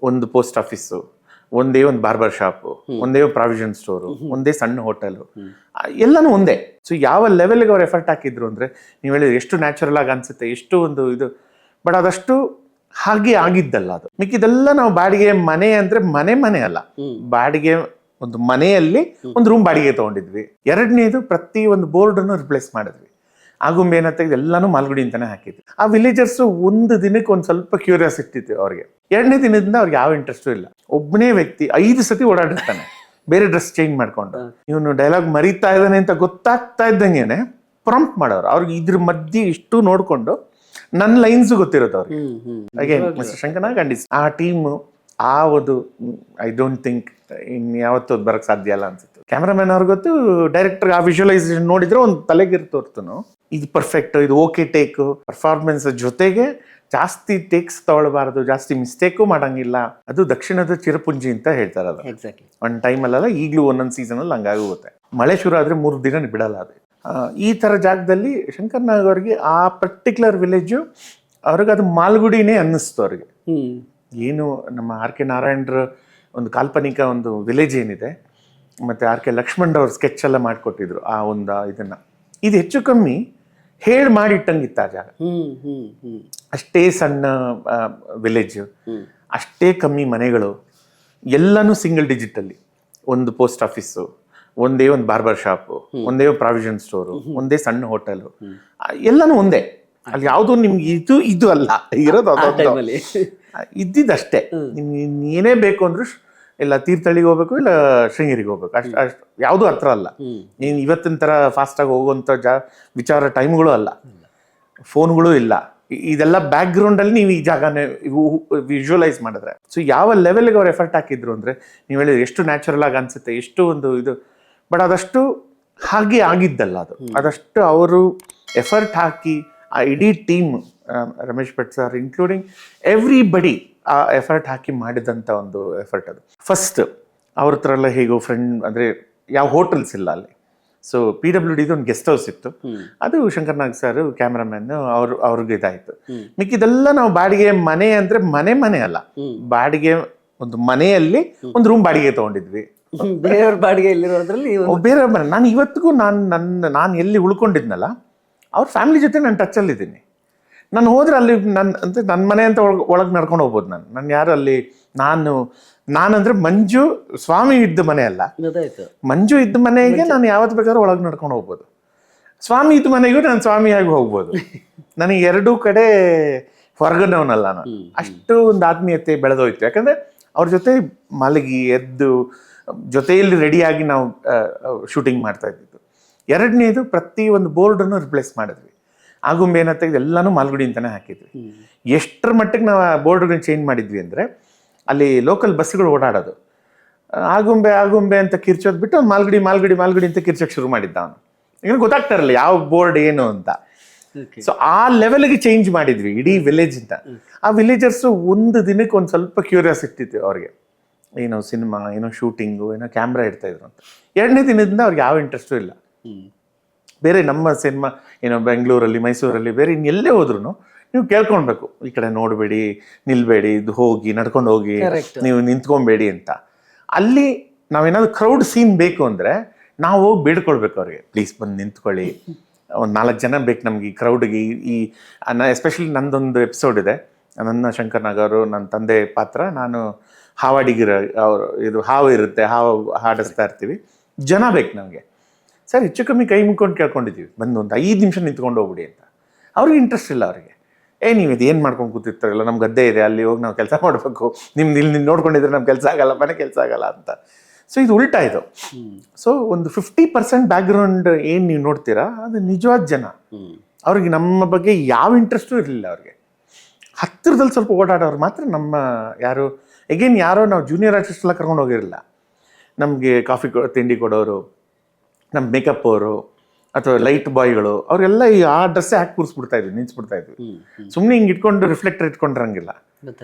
ಒಂದು post office, ಒಂದೇ ಒಂದು ಬಾರ್ಬರ್ ಶಾಪು, ಒಂದೇ ಪ್ರಾವಿಷನ್ ಸ್ಟೋರು, ಒಂದೇ ಸಣ್ಣ ಹೋಟೆಲು, ಎಲ್ಲನೂ ಒಂದೇ. ಸೊ ಯಾವ ಲೆವೆಲ್ಗೆ ಅವ್ರು ಎಫರ್ಟ್ ಹಾಕಿದ್ರು ಅಂದರೆ ನೀವು ಹೇಳಿದ್ರೆ ಎಷ್ಟು ನ್ಯಾಚುರಲ್ ಆಗಿ ಅನ್ಸುತ್ತೆ, ಎಷ್ಟು ಒಂದು ಇದು. ಬಟ್ ಅದಷ್ಟು ಹಾಗೆ ಆಗಿದ್ದಲ್ಲ ಅದು. ಮಿಕ್ಕಿದೆಲ್ಲ ನಾವು ಬಾಡಿಗೆ ಮನೆ ಅಂದರೆ ಮನೆ ಅಲ್ಲ, ಬಾಡಿಗೆ ಒಂದು ಮನೆಯಲ್ಲಿ ಒಂದು ರೂಮ್ ಬಾಡಿಗೆ ತಗೊಂಡಿದ್ವಿ. ಎರಡನೇದು ಪ್ರತಿ ಒಂದು ಬೋರ್ಡನ್ನು ರಿಪ್ಲೇಸ್ ಮಾಡಿದ್ವಿ. ಆಗುಂಬೆ ಏನಂತ ತೆಗೆದು ಎಲ್ಲಾನು ಮಾಲ್ಗುಡಿ ಅಂತಾನೆ ಹಾಕಿದ್ವಿ. ಆ ವಿಲೇಜರ್ಸ್ ಒಂದು ದಿನಕ್ಕೆ ಒಂದು ಸ್ವಲ್ಪ ಕ್ಯೂರಿಯಾಸಿಟಿ ಇತ್ತು ಅವ್ರಿಗೆ. ಎರಡನೇ ದಿನದಿಂದ ಅವ್ರಿಗೆ ಯಾವ ಇಂಟ್ರೆಸ್ಟು ಇಲ್ಲ. ಒಬ್ಬನೇ ವ್ಯಕ್ತಿ 5 ಸತಿ ಓಡಾಡಿರ್ತಾನೆ ಬೇರೆ ಡ್ರೆಸ್ ಚೇಂಜ್ ಮಾಡ್ಕೊಂಡು. ಇವನು ಡೈಲಾಗ್ ಮರೀತಾ ಇದ್ದಾನೆ ಅಂತ ಗೊತ್ತಾಗ್ತಾ ಇದ್ದಂಗೆನೆ ಪ್ರಾಂಪ್ಟ್ ಮಾಡೋರು. ಅವ್ರಿಗೆ ಇದ್ರ ಮಧ್ಯೆ ಇಷ್ಟು ನೋಡ್ಕೊಂಡು ನನ್ನ ಲೈನ್ಸ್ ಗೊತ್ತಿರೋದು ಅವ್ರಿಗೆ. ಅಗೇನ್ ಮಿಸ್ಟರ್ ಶಂಕರ್ನಾಗ್ ಖಂಡಿತ ಆ ಟೀಮ್ ಆ ಒಂದು ಐ ಡೋಂಟ್ ಥಿಂಕ್ ಯಾವತ್ತೂ ಬರಕ್ ಸಾಧ್ಯ ಅಲ್ಲ ಅನ್ಸುತ್ತೆ. ಕ್ಯಾಮ್ರಾಮನ್ ಅವ್ರಿಗೆ ಗೊತ್ತು, ಡೈರೆಕ್ಟರ್ ಆ ವಿಜುವಲೈಸೇಷನ್ ನೋಡಿದ್ರೆ ಒಂದು ತಲೆಗಿರ್ತೋರ್ತನು ಇದು ಪರ್ಫೆಕ್ಟ್, ಇದು ಓಕೆ ಟೇಕ್. ಪರ್ಫಾರ್ಮೆನ್ಸ್ ಜೊತೆಗೆ ಜಾಸ್ತಿ ಟೇಕ್ಸ್ ತಗೊಳ್ಬಾರ್ದು, ಜಾಸ್ತಿ ಮಿಸ್ಟೇಕು ಮಾಡಂಗಿಲ್ಲ. ಅದು ದಕ್ಷಿಣದ ಚಿರಪುಂಜಿ ಅಂತ ಹೇಳ್ತಾರೆ. ಅದು ಒಂದು ಟೈಮಲ್ಲ, ಈಗಲೂ ಒಂದೊಂದು ಸೀಸನಲ್ಲಿ ಹಂಗಾಗುತ್ತೆ. ಮಳೆ ಶುರು ಆದರೆ 3 ದಿನ ಬಿಡಲ್ಲ ಅದು. ಈ ಥರ ಜಾಗದಲ್ಲಿ ಶಂಕರ್ನಾಗ್ ಅವ್ರಿಗೆ ಆ ಪರ್ಟಿಕ್ಯುಲರ್ ವಿಲೇಜು ಅವ್ರಿಗೆ ಅದು ಮಾಲ್ಗುಡಿನೇ ಅನ್ನಿಸ್ತು ಅವ್ರಿಗೆ. ಏನು ನಮ್ಮ ಆರ್ ಕೆ ನಾರಾಯಣರ ಒಂದು ಕಾಲ್ಪನಿಕ ಒಂದು ವಿಲೇಜ್ ಏನಿದೆ, ಮತ್ತು ಆರ್ ಕೆ ಲಕ್ಷ್ಮಣರವ್ರ ಸ್ಕೆಚ್ ಎಲ್ಲ ಮಾಡಿಕೊಟ್ಟಿದ್ರು ಆ ಒಂದು ಇದನ್ನು. ಇದು ಹೆಚ್ಚು ಕಮ್ಮಿ ಹೇಳಿ ಮಾಡಿಟ್ಟಂಗಿತ್ತು ಆ ಜಾಗ. ಅಷ್ಟೇ ಸಣ್ಣ ವಿಲೇಜ್, ಅಷ್ಟೇ ಕಮ್ಮಿ ಮನೆಗಳು, ಎಲ್ಲನೂ ಸಿಂಗಲ್ ಡಿಜಿಟಲ್ಲಿ. ಒಂದು ಪೋಸ್ಟ್ ಆಫೀಸು, ಒಂದೇ ಒಂದು ಬಾರ್ಬರ್ ಶಾಪು, ಒಂದೇ ಪ್ರಾವಿಷನ್ ಸ್ಟೋರು, ಒಂದೇ ಸಣ್ಣ ಹೋಟೆಲು, ಎಲ್ಲನೂ ಒಂದೇ. ಅಲ್ಲಿ ಯಾವುದು ನಿಮ್ಗೆ ಇದು ಅಲ್ಲ ಇರೋದು, ಅದೊಂದು ಇದ್ದಿದ್ದಷ್ಟೇ. ನಿಮ್ಗೆ ಏನೇ ಬೇಕು ಅಂದ್ರೂ ಇಲ್ಲ ತೀರ್ಥಹಳ್ಳಿಗೆ ಹೋಗ್ಬೇಕು, ಇಲ್ಲ ಶೃಂಗೇರಿಗೆ ಹೋಗ್ಬೇಕು, ಅಷ್ಟು ಯಾವುದು ಹತ್ರ ಅಲ್ಲ. ನೀನು ಇವತ್ತಿನ ಥರ ಫಾಸ್ಟಾಗಿ ಹೋಗುವಂಥ ವಿಚಾರ ಟೈಮ್ಗಳು ಅಲ್ಲ, ಫೋನ್ಗಳು ಇಲ್ಲ. ಇದೆಲ್ಲ ಬ್ಯಾಕ್ಗ್ರೌಂಡಲ್ಲಿ ನೀವು ಈ ಜಾಗನೇ ವಿಜುವಲೈಸ್ ಮಾಡಿದ್ರೆ. ಸೊ ಯಾವ ಲೆವೆಲ್ಗೆ ಅವ್ರು ಎಫರ್ಟ್ ಹಾಕಿದ್ರು ಅಂದರೆ ನೀವು ಹೇಳಿದ್ರೆ ಎಷ್ಟು ನ್ಯಾಚುರಲ್ ಆಗಿ ಅನ್ಸುತ್ತೆ, ಎಷ್ಟು ಒಂದು ಇದು. ಬಟ್ ಅದಷ್ಟು ಹಾಗೆ ಆಗಿದ್ದಲ್ಲ ಅದು. ಅದಷ್ಟು ಅವರು ಎಫರ್ಟ್ ಹಾಕಿ ಆ ಇಡೀ team, Ramesh Bhat sir including everybody, ಆ ಎಫರ್ಟ್ ಹಾಕಿ ಮಾಡಿದಂಥ ಒಂದು ಎಫರ್ಟ್ ಅದು. ಫಸ್ಟ್ ಅವ್ರ ಹತ್ರ ಎಲ್ಲ ಹೇಗೋ ಫ್ರೆಂಡ್ ಅಂದರೆ ಯಾವ ಹೋಟೆಲ್ಸ್ ಇಲ್ಲ ಅಲ್ಲಿ. ಸೊ PWD ಒಂದು ಗೆಸ್ಟ್ ಹೌಸ್ ಇತ್ತು, ಅದು ಶಂಕರ್ನಾಗ್ ಸರ್ ಕ್ಯಾಮ್ರಾಮನ್ ಅವ್ರಿಗೆ ಇದಾಯಿತು. ಮಿಕ್ಕಿದೆಲ್ಲ ನಾವು ಬಾಡಿಗೆ ಮನೆ ಅಂದರೆ ಮನೆ ಅಲ್ಲ, ಬಾಡಿಗೆ ಒಂದು ಮನೆಯಲ್ಲಿ ಒಂದು ರೂಮ್ ಬಾಡಿಗೆ ತಗೊಂಡಿದ್ವಿ. ಬೇರೆಯವ್ರ ಬಾಡಿಗೆ ಎಲ್ಲಿರೋದ್ರಲ್ಲಿ ಬೇರೆ ಮನೆ. ನಾನು ಇವತ್ತಿಗೂ ನಾನು ಎಲ್ಲಿ ಉಳ್ಕೊಂಡಿದ್ನಲ್ಲ ಅವ್ರ ಫ್ಯಾಮಿಲಿ ಜೊತೆ ನಾನು ಟಚಲ್ಲಿದ್ದೀನಿ. ನಾನು ಹೋದ್ರೆ ಅಲ್ಲಿ ನನ್ನ ಮನೆ ಅಂತ ಒಳಗೆ ನಡ್ಕೊಂಡು ಹೋಗ್ಬೋದು. ನಾನು ಯಾರು ಅಲ್ಲಿ ನಾನಂದ್ರೆ ಮಂಜು ಸ್ವಾಮಿ ಇದ್ದ ಮನೆ ಅಲ್ಲ, ಮಂಜು ಇದ್ದ ಮನೆಗೆ ನಾನು ಯಾವತ್ತು ಬೇಕಾದ್ರೂ ಒಳಗೆ ನಡ್ಕೊಂಡು ಹೋಗ್ಬೋದು. ಸ್ವಾಮಿ ಇದ್ದ ಮನೆಗೂ ನಾನು ಸ್ವಾಮಿಯಾಗಿ ಹೋಗ್ಬೋದು. ನನಗೆ ಎರಡೂ ಕಡೆ ಹೊರಗನವನಲ್ಲ ನಾನು. ಅಷ್ಟು ಒಂದು ಆತ್ಮೀಯತೆ ಬೆಳೆದೋಯ್ತು. ಯಾಕಂದರೆ ಅವ್ರ ಜೊತೆ ಮಲಗಿ ಎದ್ದು ಜೊತೆಯಲ್ಲಿ ರೆಡಿಯಾಗಿ ನಾವು ಶೂಟಿಂಗ್ ಮಾಡ್ತಾ ಇದ್ದಿದ್ದು. ಎರಡನೇದು ಪ್ರತಿ ಒಂದು ಬೋರ್ಡನ್ನು ರಿಪ್ಲೇಸ್ ಮಾಡಿದ್ವಿ. ಆಗುಂಬೆ ಏನಂತ ತೆಗೆದು ಎಲ್ಲಾನು ಮಾಲ್ಗುಡಿ ಅಂತಾನೆ ಹಾಕಿದ್ವಿ. ಎಷ್ಟರ ಮಟ್ಟಿಗೆ ನಾವು ಆ ಬೋರ್ಡ್ಗಳನ್ನ ಚೇಂಜ್ ಮಾಡಿದ್ವಿ ಅಂದರೆ ಅಲ್ಲಿ ಲೋಕಲ್ ಬಸ್ಗಳು ಓಡಾಡೋದು, ಆಗುಂಬೆ ಅಂತ ಕಿರ್ಚೋದು ಬಿಟ್ಟು ಮಾಲ್ಗುಡಿ ಅಂತ ಕಿರ್ಚೋಕೆ ಶುರು ಮಾಡಿದ್ದ ಅವನು. ಈಗ ಗೊತ್ತಾಗ್ತಾ ಇರಲ್ಲ ಯಾವ ಬೋರ್ಡ್ ಏನು ಅಂತ. ಸೊ ಆ ಲೆವೆಲ್ಗೆ ಚೇಂಜ್ ಮಾಡಿದ್ವಿ ಇಡೀ ವಿಲೇಜ್ ಅಂತ. ಆ ವಿಲೇಜರ್ಸು ಒಂದು ದಿನಕ್ಕೆ ಒಂದು ಸ್ವಲ್ಪ ಕ್ಯೂರಿಯಾಸಿಟಿ ಇತ್ತು ಅವ್ರಿಗೆ, ಏನೋ ಸಿನಿಮಾ, ಏನೋ ಶೂಟಿಂಗು, ಏನೋ ಕ್ಯಾಮ್ರಾ ಇಡ್ತಾ ಇದ್ರು ಅಂತ. ಎರಡನೇ ದಿನದಿಂದ ಅವ್ರಿಗೆ ಯಾವ ಇಂಟ್ರೆಸ್ಟು ಇಲ್ಲ. ಬೇರೆ ನಮ್ಮ ಸಿನಿಮಾ ಏನೋ ಬೆಂಗಳೂರಲ್ಲಿ, ಮೈಸೂರಲ್ಲಿ, ಬೇರೆ ಇನ್ನೆಲ್ಲೇ ಹೋದ್ರು ನೀವು ಕೇಳ್ಕೊಳ್ಬೇಕು, ಈ ಕಡೆ ನೋಡಬೇಡಿ, ನಿಲ್ಬೇಡಿ, ಇದು ಹೋಗಿ ನಡ್ಕೊಂಡು ಹೋಗಿ, ನೀವು ನಿಂತ್ಕೊಬೇಡಿ ಅಂತ. ಅಲ್ಲಿ ನಾವೇನಾದ್ರು ಕ್ರೌಡ್ ಸೀನ್ ಬೇಕು ಅಂದರೆ ನಾವು ಹೋಗಿ ಬೇಡ್ಕೊಳ್ಬೇಕು ಅವ್ರಿಗೆ, ಪ್ಲೀಸ್ ಬಂದು ನಿಂತ್ಕೊಳ್ಳಿ, ಒಂದು 4 ಜನ ಬೇಕು ನಮ್ಗೆ ಈ ಕ್ರೌಡ್ಗೆ. ಎಸ್ಪೆಷಲಿ ನಂದೊಂದು ಎಪಿಸೋಡ್ ಇದೆ, ನನ್ನ ಶಂಕರ್ನಾಗ್ ಅವರು ನನ್ನ ತಂದೆ ಪಾತ್ರ, ನಾನು ಹಾವಾಡಿಗಿರ ಅವರು, ಇದು ಹಾವು ಇರುತ್ತೆ, ಹಾವು ಹಾಡಿಸ್ತಾ ಇರ್ತೀವಿ, ಜನ ಬೇಕು ನಮಗೆ. ಸರ್ ಹೆಚ್ಚು ಕಮ್ಮಿ ಕೈ ಮುಕ್ಕೊಂಡು ಕೇಳ್ಕೊಂಡಿದ್ದೀವಿ, ಬಂದು ಒಂದು 5 ನಿಮಿಷ ನಿಂತ್ಕೊಂಡು ಹೋಗ್ಬಿಡಿ ಅಂತ. ಅವ್ರಿಗೆ ಇಂಟ್ರೆಸ್ಟ್ ಇಲ್ಲ ಅವರಿಗೆ. ನೀವು ಇದು ಏನು ಮಾಡ್ಕೊಂಡು ಕೂತಿರ್ತಾರಲ್ಲ, ನಮ್ಮ ಗದ್ದೆ ಇದೆ, ಅಲ್ಲಿ ಹೋಗಿ ನಾವು ಕೆಲಸ ಮಾಡಬೇಕು, ನಿಮ್ದು ಇಲ್ಲಿ ನೋಡ್ಕೊಂಡಿದ್ರೆ ನಮ್ಮ ಕೆಲಸ ಆಗಲ್ಲ, ಮನೆ ಕೆಲಸ ಆಗಲ್ಲ ಅಂತ. ಸೊ ಇದು ಉಲ್ಟಾ ಇದು. ಸೊ ಒಂದು 50% ಬ್ಯಾಕ್ಗ್ರೌಂಡ್ ಏನು ನೀವು ನೋಡ್ತೀರಾ ಅದು ನಿಜವಾದ ಜನ. ಅವ್ರಿಗೆ ನಮ್ಮ ಬಗ್ಗೆ ಯಾವ ಇಂಟ್ರೆಸ್ಟು ಇರಲಿಲ್ಲ. ಅವ್ರಿಗೆ ಹತ್ತಿರದಲ್ಲಿ ಸ್ವಲ್ಪ ಓಡಾಡೋರು ಮಾತ್ರ ನಮ್ಮ ಯಾರು ಯಾರೋ ನಾವು ಜೂನಿಯರ್ ಆರ್ಟಿಸ್ಟ್ ಎಲ್ಲ ಕರ್ಕೊಂಡು ಹೋಗಿರಲಿಲ್ಲ. ನಮಗೆ ಕಾಫಿ ತಿಂಡಿ ಕೊಡೋರು, ನಮ್ಮ ಮೇಕಪ್ ಅವರು ಅಥವಾ ಲೈಟ್ ಬಾಯ್ಗಳು, ಅವರೆಲ್ಲ ಆ ಡ್ರೆಸ್ಸೇ ಹಾಕಿ ಕೂರಿಸ್ಬಿಡ್ತಾ ಇದ್ವಿ, ನಿಲ್ಸ್ಬಿಡ್ತಾ ಇದ್ವಿ. ಸುಮ್ಮನೆ ಹಿಂಗೆ ಇಟ್ಕೊಂಡು ರಿಫ್ಲೆಕ್ಟರ್ ಇಟ್ಕೊಂಡಿರಂಗಿಲ್ಲ.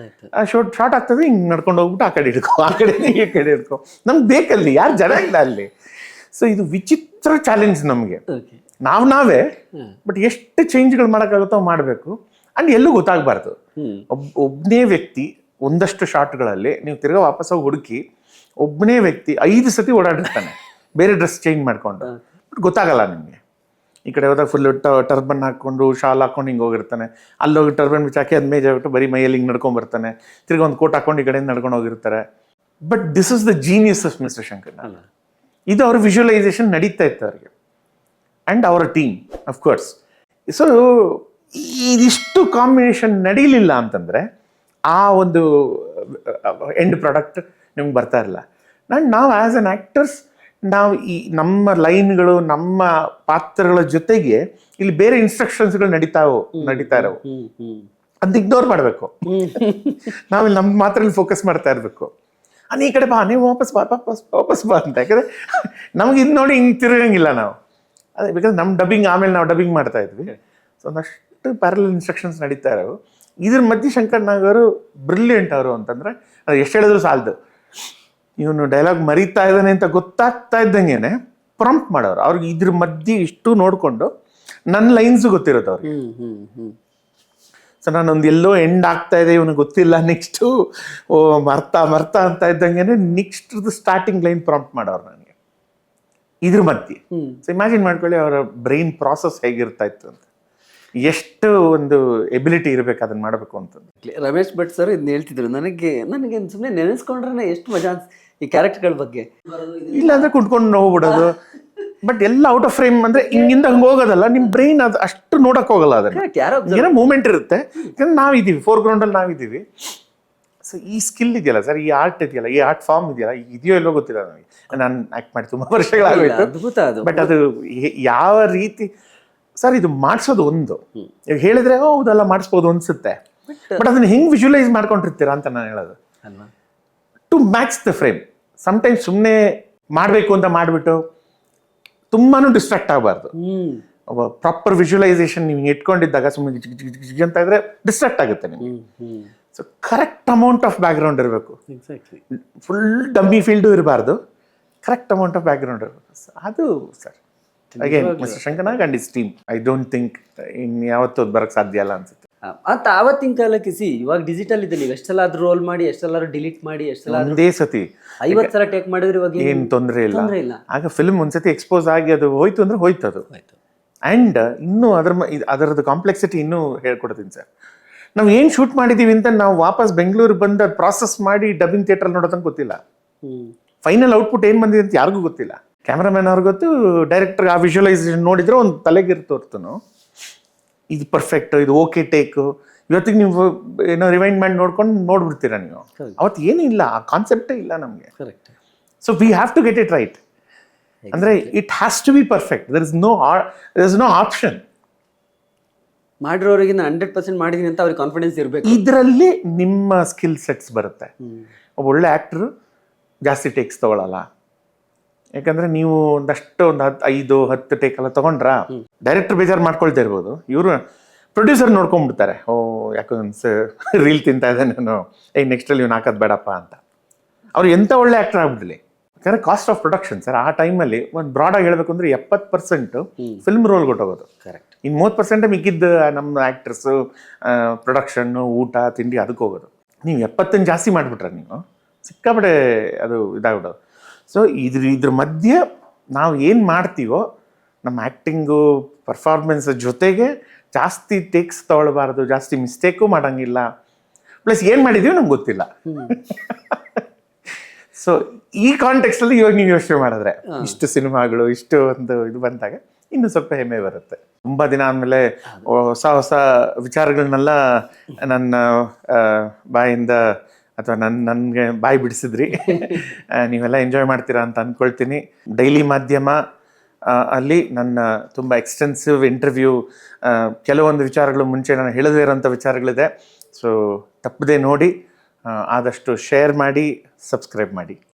ಶಾರ್ಟ್ ಆಗ್ತದೆ, ಹಿಂಗೆ ನಡ್ಕೊಂಡು ಹೋಗ್ಬಿಟ್ಟು ಆ ಕಡೆ ಹಿಡ್ಕೊ, ಆ ಕಡೆ ಈ ಕಡೆ ಹಿಡ್ಕೊ, ನಮ್ಗೆ ಬೇಕಲ್ಲಿ ಯಾರು ಜನ ಇಲ್ಲ ಅಲ್ಲಿ. ಸೊ ಇದು ವಿಚಿತ್ರ ಚಾಲೆಂಜ್ ನಮಗೆ. ನಾವೇ ಬಟ್ ಎಷ್ಟು ಚೇಂಜ್ಗಳು ಮಾಡೋಕ್ಕಾಗುತ್ತೋ ಮಾಡಬೇಕು. ಅಂಡ್ ಎಲ್ಲೂ ಗೊತ್ತಾಗಬಾರ್ದು. ಒಬ್ಬನೇ ವ್ಯಕ್ತಿ ಒಂದಷ್ಟು ಶಾರ್ಟ್ಗಳಲ್ಲಿ ನೀವು ತಿರ್ಗಾ ವಾಪಸ್ ಹೋಗಿ ಹುಡುಕಿ ಒಬ್ಬನೇ ವ್ಯಕ್ತಿ 5 ಸತಿ ಓಡಾಡಿರ್ತಾನೆ ಬೇರೆ ಡ್ರೆಸ್ ಚೇಂಜ್ ಮಾಡ್ಕೊಂಡು, ಬಟ್ ಗೊತ್ತಾಗಲ್ಲ ನಿಮಗೆ. ಈ ಕಡೆ ಹೋದಾಗ ಫುಲ್ ಟರ್ಬನ್ ಹಾಕೊಂಡು ಶಾಲ್ ಹಾಕೊಂಡು ಹಿಂಗೆ ಹೋಗಿರ್ತಾನೆ, ಅಲ್ಲೋಗಿ ಟರ್ಬನ್ ಬಿಚ್ಚಾಕಿ ಅದು ಮೇಜ್ ಆಗ್ಬಿಟ್ಟು ಬರೀ ಮೈಯಲ್ಲಿ ಹಿಂಗೆ ನಡ್ಕೊಂಡ್ ಬರ್ತಾನೆ, ತಿರ್ಗಿ ಒಂದು ಕೋಟ್ ಹಾಕೊಂಡು ಈ ಕಡೆಯಿಂದ ನಡ್ಕೊಂಡು ಹೋಗಿರ್ತಾರೆ. But this is the genius of mister Shankar. ಇದು ಅವ್ರ ವಿಜುವಲೈಸೇಷನ್ ನಡೀತಾ ಇತ್ತು ಅವ್ರಿಗೆ ಆ್ಯಂಡ್ ಅವರ ಟೀಮ್ ಅಫ್ಕೋರ್ಸ್. ಸೊ ಇದಿಷ್ಟು ಕಾಂಬಿನೇಷನ್ ನಡೀಲಿಲ್ಲ ಅಂತಂದರೆ ಆ ಒಂದು ಎಂಡ್ ಪ್ರಾಡಕ್ಟ್ ನಿಮ್ಗೆ ಬರ್ತಾ ಇರಲ್ಲ. ನಾವು ಆ್ಯಸ್ ಅನ್ ಆ್ಯಕ್ಟರ್ಸ್ ನಾವು ಈ ನಮ್ಮ ಲೈನ್ಗಳು ನಮ್ಮ ಪಾತ್ರಗಳ ಜೊತೆಗೆ ಇಲ್ಲಿ ಬೇರೆ ಇನ್ಸ್ಟ್ರಕ್ಷನ್ಸ್ಗಳು ನಡೀತಾ ಇರೋವು, ಅದನ್ನ ಇಗ್ನೋರ್ ಮಾಡಬೇಕು. ನಾವಿಲ್ಲಿ ನಮ್ಮ ಮಾತ್ರ ಫೋಕಸ್ ಮಾಡ್ತಾ ಇರಬೇಕು. ಈ ಕಡೆ ಬಾ, ನೀವು ವಾಪಸ್ ಬಾ ಅಂತ. ಯಾಕಂದ್ರೆ ನಮ್ಗೆ ಇದು ನೋಡಿ ಹಿಂಗೆ ತಿರುಗಂಗಿಲ್ಲ ನಾವು. ಅದೇ ಬಿಕಾಸ್ ನಮ್ಮ ಡಬ್ಬಿಂಗ್ ಆಮೇಲೆ ನಾವು ಡಬ್ಬಿಂಗ್ ಮಾಡ್ತಾ ಇದ್ವಿ. ಸೊ ಒಂದಷ್ಟು ಪ್ಯಾರಲಲ್ ಇನ್ಸ್ಟ್ರಕ್ಷನ್ಸ್ ನಡೀತಾ ಇರೋವು. ಇದ್ರ ಮಧ್ಯೆ ಶಂಕರ್ ನಾಗ್ ಅವರು ಬ್ರಿಲಿಯಂಟ್ ಅವರು ಅಂತಂದ್ರೆ ಅದು ಎಷ್ಟು ಹೇಳಿದ್ರು ಸಾಲದು. ಇವನು ಡೈಲಾಗ್ ಮರೀತಾ ಇದ್ದಾನೆ ಅಂತ ಗೊತ್ತಾಗ್ತಾ ಇದ್ದಂಗೆನೆ ಪ್ರಾಂಪ್ಟ್ ಮಾಡೋರು. ಅವ್ರಿಗೆ ಇದ್ರ ಮಧ್ಯೆ ಇಷ್ಟು ನೋಡಿಕೊಂಡು ನನ್ನ ಲೈನ್ಸು ಗೊತ್ತಿರೋದು ಅವ್ರಿಗೆ. ಸೊ ನಾನೊಂದು ಎಲ್ಲೋ ಎಂಡ್ ಆಗ್ತಾ ಇದೆ, ಇವನು ಗೊತ್ತಿಲ್ಲ, ನೆಕ್ಸ್ಟು ಮರ್ತಾ ಅಂತ ಇದ್ದಂಗೆನೆ ನೆಕ್ಸ್ಟ್ ಸ್ಟಾರ್ಟಿಂಗ್ ಲೈನ್ ಪ್ರಾಂಪ್ಟ್ ಮಾಡೋರು ನನಗೆ ಇದ್ರ ಮಧ್ಯೆ. ಸೊ ಇಮ್ಯಾಜಿನ್ ಮಾಡ್ಕೊಳ್ಳಿ ಅವರ ಬ್ರೈನ್ ಪ್ರಾಸೆಸ್ ಹೇಗಿರ್ತಾ ಇತ್ತು ಅಂತ, ಎಷ್ಟು ಒಂದು ಎಬಿಲಿಟಿ ಇರಬೇಕು ಅದನ್ನ ಮಾಡಬೇಕು ಅಂತಂದು. ರಮೇಶ್ ಭಟ್ ಸರ್ ಇದನ್ನ ಹೇಳ್ತಿದ್ರು. ನನಗೆ ಸುಮ್ಮನೆ ನೆನೆಸ್ಕೊಂಡ್ರೆ ಎಷ್ಟು ಮಜಾ ಈ ಕ್ಯಾರೆಕ್ಟರ್ಗಳ ಬಗ್ಗೆ. ಇಲ್ಲ ಅಂದ್ರೆ ಕುಂತ್ಕೊಂಡು ಹೋಗ್ಬಿಡೋದು, ಬಟ್ ಎಲ್ಲ ಔಟ್ ಆಫ್ ಫ್ರೇಮ್ ಅಂದ್ರೆ ಹಿಂಗಿಂದ ಹಂಗೆ ಹೋಗೋದಲ್ಲ. ನಿಮ್ ಬ್ರೈನ್ ಅದು ಅಷ್ಟು ನೋಡಕ್ ಹೋಗಲ್ಲ, ಅದನ್ನ ಏನೋ ಮೂಮೆಂಟ್ ಇರುತ್ತೆ. ಯಾಕಂದ್ರೆ ನಾವಿದ್ದೀವಿ ಫೋರ್ಗ್ರೌಂಡ್ ಅಲ್ಲಿ ನಾವಿದ್ದೀವಿ. ಸೊ ಈ ಸ್ಕಿಲ್ ಇದೆಯಲ್ಲ ಸರ್, ಈ ಆರ್ಟ್ ಇದೆಯಲ್ಲ, ಈ ಆರ್ಟ್ ಫಾರ್ಮ್ ಇದೆಯಲ್ಲ, ಇದೆಯೋ ಎಲ್ಲೋ ಗೊತ್ತಿಲ್ಲ ನನಗೆ. ನಾನು ಆಕ್ಟ್ ಮಾಡಿ ತುಂಬಾ ವರ್ಷಗಳಾಗೋಯ್ತು. ಬಟ್ ಅದು ಯಾವ ರೀತಿ ಸರ್ ಇದು ಮಾಡಿಸೋದು ಒಂದು, ಈಗ ಹೇಳಿದ್ರೆ ಹೌದಲ್ಲ ಮಾಡಿಸ್ಬೋದು ಅನ್ಸುತ್ತೆ, ಬಟ್ ಅದನ್ನ ಹೆಂಗ್ ವಿಜುವಲೈಸ್ ಮಾಡ್ಕೊಂಡಿರ್ತೀರಾ ಅಂತ ನಾನು ಹೇಳೋದು. To match the frame. Sometimes ಸುಮ್ಮನೆ ಮಾಡಬೇಕು ಅಂತ ಮಾಡಿಬಿಟ್ಟು ತುಂಬಾನು ಡಿಸ್ಟ್ರಾಕ್ಟ್ ಆಗಬಾರ್ದು. ಪ್ರಾಪರ್ ವಿಜುವಲೈಸೇಷನ್ ನೀವು ಇಟ್ಕೊಂಡಿದ್ದಾಗ ಸುಮ್ಮನೆ ಜಿಗ್ ಅಂತ ಇದ್ರೆ ಡಿಸ್ಟ್ರಾಕ್ಟ್ ಆಗುತ್ತೆ ನಿಮಗೆ. So correct amount of background ಇರಬೇಕು. ಫುಲ್ ಡಮ್ಮಿ ಫೀಲ್ಡು ಇರಬಾರ್ದು, correct amount of background ಇರಬೇಕು. ಅದು sir again mister Shankar Nag and his team. I don't think ಯಾವತ್ತೂ ಬರಕ್ ಸಾಧ್ಯ ಅಲ್ಲ ಅನ್ಸುತ್ತೆ. ಅಂತ ಆವತ್ತಿನ ಕಾಲಕ್ಕೆ ಇವಾಗ ಡಿಜಿಟಲ್ ಇದೆ, ನೀವು ಎಷ್ಟೆಲ್ಲ ಆದ್ರೂ ರೋಲ್ ಮಾಡಿ, ಎಷ್ಟೆಲ್ಲಾರು ಡಿಲೀಟ್ ಮಾಡಿ, ಎಷ್ಟೆಲ್ಲ ಒಂದೇ ಸತಿ 50 ಸಲ ಟೇಕ್ ಮಾಡಿದ್ರೆ ಇವಾಗ ಏನ್ ತೊಂದರೆ ಇಲ್ಲ. ಆಗ ಫಿಲ್ಮ್ ಒಂದ್ಸತಿ ಎಕ್ಸ್ಪೋಸ್ ಆಗಿ ಅದು ಹೋಯ್ತು ಅಂದ್ರೆ ಹೋಯ್ತು ಅದು. ಅಂಡ್ ಇನ್ನೂ ಅದರದ್ದು ಕಾಂಪ್ಲೆಕ್ಸಿಟಿ ಇನ್ನೂ ಹೇಳ್ಕೊಡ್ತೀನಿ ಸರ್. ನಾವು ಏನ್ ಶೂಟ್ ಮಾಡಿದೀವಿ ಅಂತ ನಾವು ವಾಪಸ್ ಬೆಂಗಳೂರು ಬಂದ ಪ್ರಾಸೆಸ್ ಮಾಡಿ ಡಬ್ಬಿಂಗ್ ಥಿಯೇಟರ್ ನೋಡೋದಂಗೆ ಗೊತ್ತಿಲ್ಲ. ಫೈನಲ್ ಔಟ್ಪುಟ್ ಏನ್ ಬಂದಿದೆ ಅಂತ ಯಾರಿಗೂ ಗೊತ್ತಿಲ್ಲ. ಕ್ಯಾಮ್ರಾಮನ್ ಅವ್ರಿಗೆ ಗೊತ್ತು, ಡೈರೆಕ್ಟರ್ ಆ ವಿಜುವಲೈಸೇಷನ್ ನೋಡಿದ್ರೆ ಒಂದು ತಲೆಗಿರ್ತೋರ್ತನು ಇದು ಪರ್ಫೆಕ್ಟ್, ಇದು ಓಕೆ ಟೇಕು. ಇವತ್ತಿಗೆ ನೀವು ಏನೋ ರಿವೈಂಡ್ ಮಾಡಿ ನೋಡ್ಬಿಡ್ತೀರಾ ನೀವು. ಅವತ್ತು ಏನೂ ಇಲ್ಲ, ಆ ಕಾನ್ಸೆಪ್ಟೇ ಇಲ್ಲ ನಮಗೆ. So we have to get it right. ಅಂದ್ರೆ it has to be perfect. There is no option. ಮಾಡಿರೋರಿಗೆ 100% ಮಾಡಿದೀನಿ ಅಂತ ಅವ್ರಿಗೆ ಕಾನ್ಫಿಡೆನ್ಸ್ ಇರಬೇಕು. ಇದರಲ್ಲಿ ನಿಮ್ಮ ಸ್ಕಿಲ್ ಸೆಟ್ಸ್ ಬರುತ್ತೆ. ಒಬ್ಬ ಒಳ್ಳೆ ಆ್ಯಕ್ಟ್ರು ಜಾಸ್ತಿ ಟೇಕ್ಸ್ ತಗೊಳ್ಳಲ್ಲ. ಯಾಕಂದ್ರೆ ನೀವು ಒಂದು 5-10 ಟೇಕ್ ಎಲ್ಲ ತಗೊಂಡ್ರ ಡೈರೆಕ್ಟರ್ ಬೇಜಾರು ಮಾಡ್ಕೊಳ್ತಾ ಇರ್ಬೋದು, ಇವರು ಪ್ರೊಡ್ಯೂಸರ್ ನೋಡ್ಕೊಂಡ್ಬಿಡ್ತಾರೆ. ಯಾಕೊಂದು ರೀಲ್ ತಿಂತಾ ಇದ್ದೆ ನಾನು, ನೆಕ್ಸ್ಟ್ ಅಲ್ಲಿ ಇವ್ನು ಹಾಕೋದು ಬೇಡಪ್ಪ ಅಂತ. ಅವ್ರು ಎಂತ ಒಳ್ಳೆ ಆ್ಯಕ್ಟರ್ ಆಗ್ಬಿಡ್ಲಿ. ಯಾಕಂದ್ರೆ ಕಾಸ್ಟ್ ಆಫ್ ಪ್ರೊಡಕ್ಷನ್ ಸರ್ ಆ ಟೈಮಲ್ಲಿ ಒಂದು ಬ್ರಾಡಾಗಿ ಹೇಳ್ಬೇಕು ಅಂದ್ರೆ 70% ಫಿಲ್ಮ್ ರೋಲ್ ಕೊಟ್ಟೋಗೋದು. ಇನ್ನು 30% ಮಿಕ್ಕಿದ್ದು ನಮ್ಮ ಆ್ಯಕ್ಟರ್ಸು, ಪ್ರೊಡಕ್ಷನ್ನು, ಊಟ ತಿಂಡಿ ಅದಕ್ಕೆ ಹೋಗೋದು. ನೀವು 70 ಜಾಸ್ತಿ ಮಾಡಿಬಿಟ್ರೆ ನೀವು ಸಿಕ್ಕಾಪಡೆ ಅದು ಇದಾಗ್ಬಿಡೋದು. ಸೊ ಇದ್ರ ಮಧ್ಯೆ ನಾವು ಏನು ಮಾಡ್ತೀವೋ ನಮ್ಮ ಆ್ಯಕ್ಟಿಂಗು ಪರ್ಫಾರ್ಮೆನ್ಸ್ ಜೊತೆಗೆ ಜಾಸ್ತಿ ಟೇಕ್ಸ್ ತಗೊಳ್ಬಾರ್ದು, ಜಾಸ್ತಿ ಮಿಸ್ಟೇಕು ಮಾಡೋಂಗಿಲ್ಲ. ಪ್ಲಸ್ ಏನು ಮಾಡಿದೀವಿ ನಮ್ಗೆ ಗೊತ್ತಿಲ್ಲ. ಸೊ ಈ ಕಾಂಟೆಕ್ಸ್ಟಲ್ಲಿ ಇವಾಗ ನೀವು ಯೋಚನೆ ಮಾಡಿದ್ರೆ ಇಷ್ಟು ಸಿನಿಮಾಗಳು ಇಷ್ಟು ಒಂದು ಇದು ಬಂದಾಗ ಇನ್ನೂ ಸ್ವಲ್ಪ ಹೆಮ್ಮೆ ಬರುತ್ತೆ. ತುಂಬ ದಿನ ಆದಮೇಲೆ ಹೊಸ ವಿಚಾರಗಳನ್ನೆಲ್ಲ ನನ್ನ ಬಾಯಿಂದ ಅಥವಾ ನನಗೆ ಬಾಯಿ ಬಿಡಿಸಿದ್ರಿ. ನೀವೆಲ್ಲ ಎಂಜಾಯ್ ಮಾಡ್ತೀರಾ ಅಂತ ಅಂದ್ಕೊಳ್ತೀನಿ. ಡೈಲಿ ಮಾಧ್ಯಮ ಅಲ್ಲಿ ನನ್ನ ತುಂಬ ಎಕ್ಸ್ಟೆನ್ಸಿವ್ ಇಂಟರ್ವ್ಯೂ, ಕೆಲವೊಂದು ವಿಚಾರಗಳು ಮುಂಚೆ ನಾನು ಹೇಳದೇ ಇರೋಂಥ ವಿಚಾರಗಳಿದೆ. ಸೊ ತಪ್ಪದೆ ನೋಡಿ, ಆದಷ್ಟು ಶೇರ್ ಮಾಡಿ, ಸಬ್ಸ್ಕ್ರೈಬ್ ಮಾಡಿ.